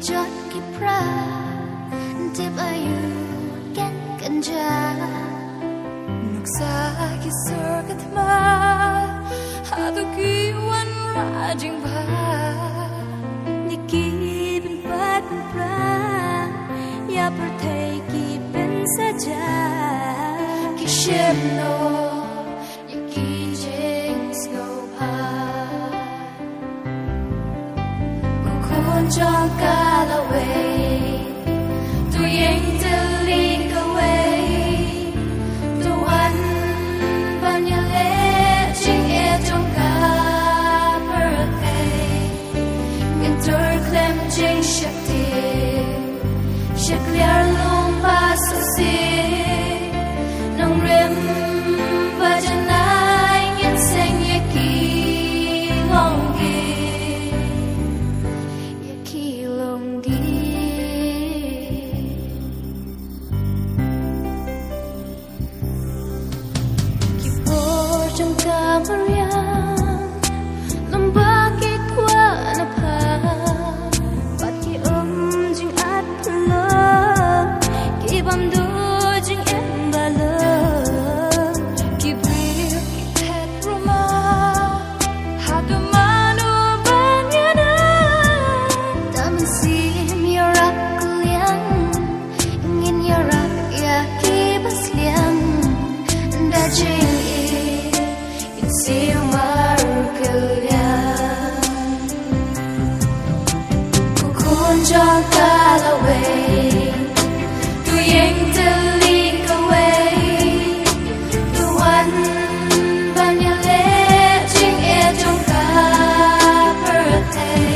chót kịp ra tiếp ayu ken kanja nuksa ki surgat ma hadu ki wan rajing ba niki bin pat pra ya perthai ki ben saja ki shemno yaki jing snow pa John got away, to yank the leak away. The one when you let it on birthday. In turn, clem jing shakti, shakliar long pass to see. Nong rim, vajanai, and sing yaki long Maria, bakit wala pa? Ba't ki jing at pala? Ki bamdo jing embala? Ki brio ki pet roma? Hado mano banyana? Taman sim yarak kuliang, ingin yarak ya ki basliang, da jing John got away, to yank the leak away. The one when you letting it on birthday.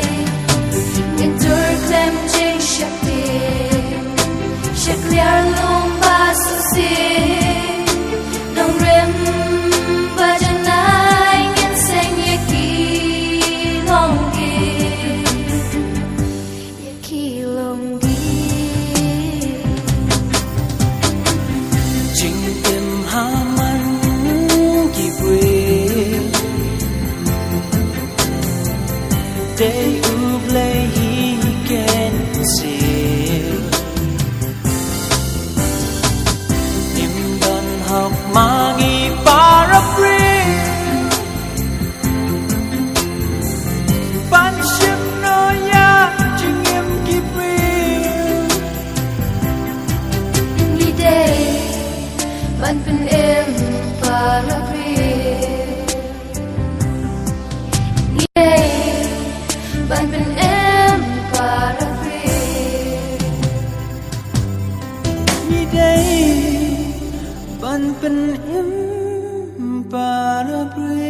In turn, clem jing shakti, shakliar long pass to see. Nong rim, vajanai, and sing yaki long Day ublay hiken sil Nimdan hak mangi para pre Panshim no ya jingim kipri Ni day ban pen em para pre Ban pen em para free Ni day ban pen em para pre